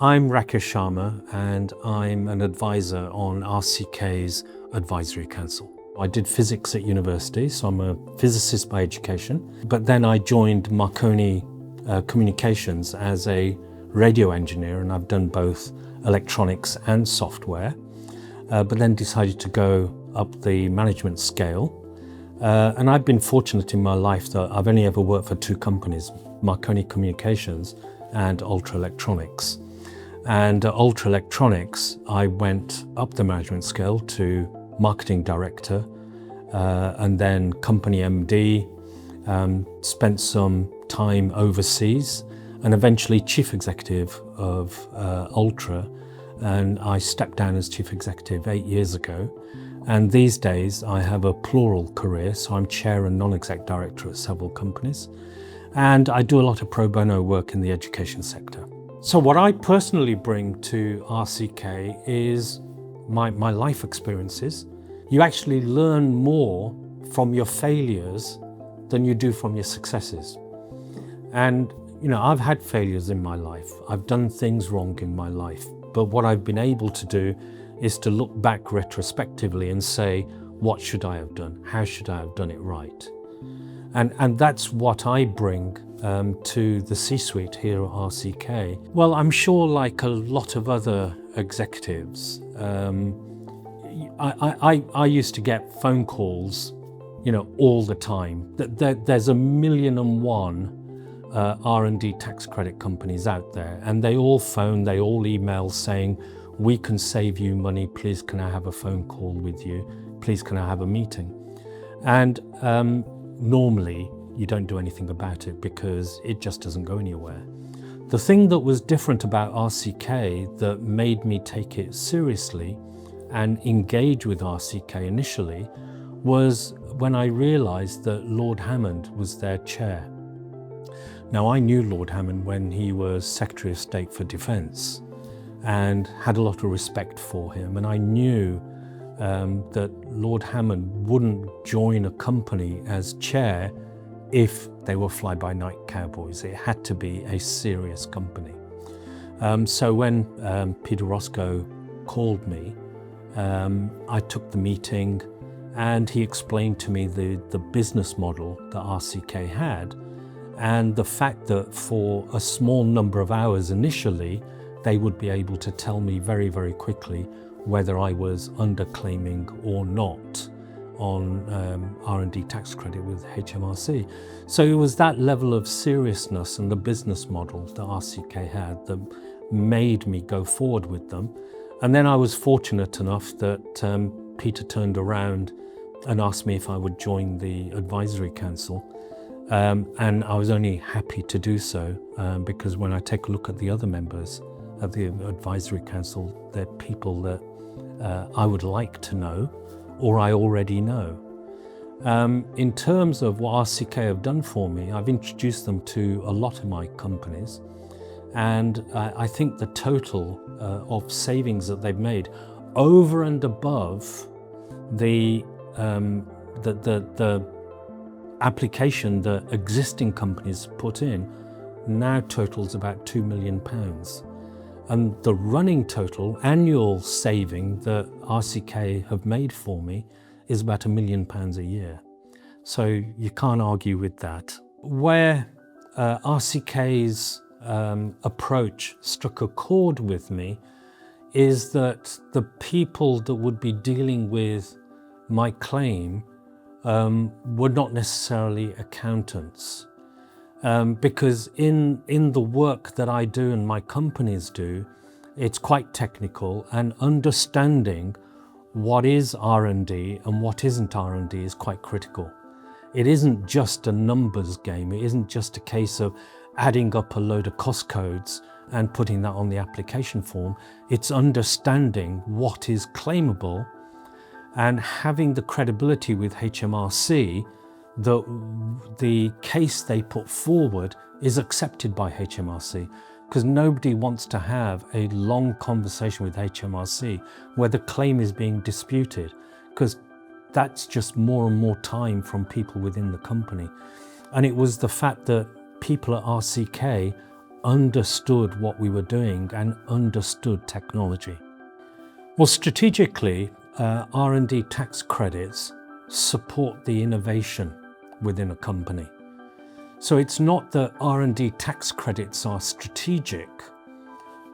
I'm Rakesh Sharma and I'm an advisor on RCK's Advisory Council. I did physics at university, so I'm a physicist by education, but then I joined Marconi Communications as a radio engineer, and I've done both electronics and software, but then decided to go up the management scale. And I've been fortunate in my life that I've only ever worked for two companies, Marconi Communications and Ultra Electronics. And at Ultra Electronics, I went up the management scale to marketing director, and then company MD, spent some time overseas, and eventually chief executive of Ultra. And I stepped down as chief executive 8 years ago. And these days I have a plural career, so I'm chair and non-exec director at several companies. And I do a lot of pro bono work in the education sector. So what I personally bring to RCK is my life experiences. You actually learn more from your failures than you do from your successes. And I've had failures in my life. I've done things wrong in my life. But what I've been able to do is to look back retrospectively and say, what should I have done? How should I have done it right? And that's what I bring to the C-suite here at RCK. Well, I'm sure like a lot of other executives, I used to get phone calls, all the time. There's 1,000,001 R&D tax credit companies out there, and they all phone, they all email saying, we can save you money, please can I have a phone call with you, please can I have a meeting? And normally you don't do anything about it because it just doesn't go anywhere. The thing that was different about RCK that made me take it seriously and engage with RCK initially was when I realized that Lord Hammond was their chair. Now, I knew Lord Hammond when he was Secretary of State for Defence and had a lot of respect for him, and I knew that Lord Hammond wouldn't join a company as chair if they were fly-by-night cowboys. It had to be a serious company. So when Peter Roscoe called me, I took the meeting and he explained to me the business model that RCK had, and the fact that for a small number of hours initially, they would be able to tell me very, very quickly whether I was underclaiming or not on R&D tax credit with HMRC. So it was that level of seriousness and the business model that RCK had that made me go forward with them. And then I was fortunate enough that Peter turned around and asked me if I would join the advisory council. And I was only happy to do so because when I take a look at the other members of the advisory council, they're people that I would like to know or I already know. In terms of what RCK have done for me, I've introduced them to a lot of my companies, and I think the total of savings that they've made over and above the application that existing companies put in now totals about £2 million. And the running total annual saving that RCK have made for me is about £1 million a year. So you can't argue with that. Where RCK's approach struck a chord with me is that the people that would be dealing with my claim were not necessarily accountants. Because in the work that I do and my companies do, it's quite technical, and understanding what is R&D and what isn't R&D is quite critical. It isn't just a numbers game. It isn't just a case of adding up a load of cost codes and putting that on the application form. It's understanding what is claimable and having the credibility with HMRC that the case they put forward is accepted by HMRC, because nobody wants to have a long conversation with HMRC where the claim is being disputed, because that's just more and more time from people within the company. And it was the fact that people at RCK understood what we were doing and understood technology. Well, strategically, R&D tax credits support the innovation within a company. So it's not that R&D tax credits are strategic,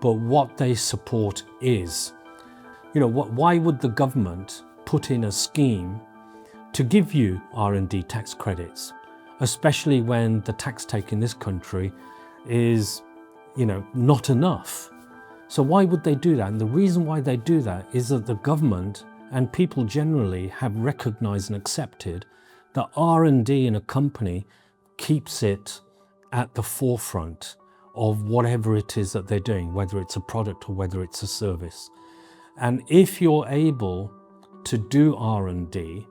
but what they support is. Why would the government put in a scheme to give you R&D tax credits, especially when the tax take in this country is, not enough? So why would they do that? And the reason why they do that is that the government and people generally have recognized and accepted that R&D in a company keeps it at the forefront of whatever it is that they're doing, whether it's a product or whether it's a service. And if you're able to do R&D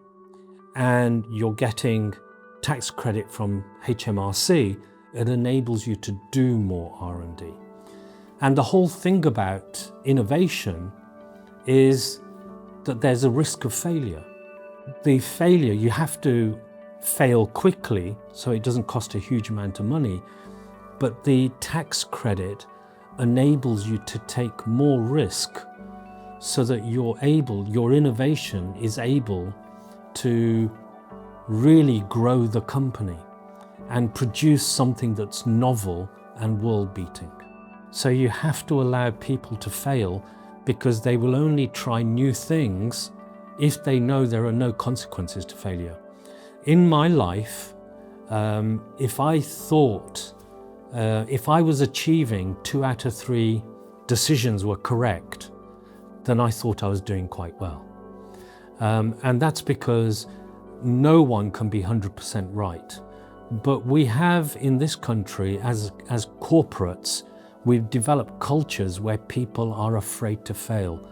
and you're getting tax credit from HMRC, it enables you to do more R&D. And the whole thing about innovation is that there's a risk of failure. The failure, you have to fail quickly so it doesn't cost a huge amount of money, but the tax credit enables you to take more risk so that your innovation is able to really grow the company and produce something that's novel and world-beating. So you have to allow people to fail, because they will only try new things if they know there are no consequences to failure. In my life, if I was achieving 2 out of 3 decisions were correct, then I thought I was doing quite well. And that's because no one can be 100% right. But we have in this country, as corporates, we've developed cultures where people are afraid to fail.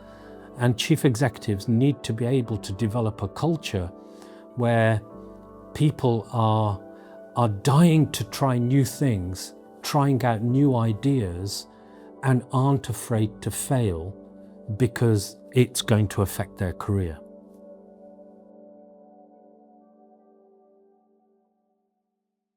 And chief executives need to be able to develop a culture where people are dying to try new things, trying out new ideas, and aren't afraid to fail because it's going to affect their career.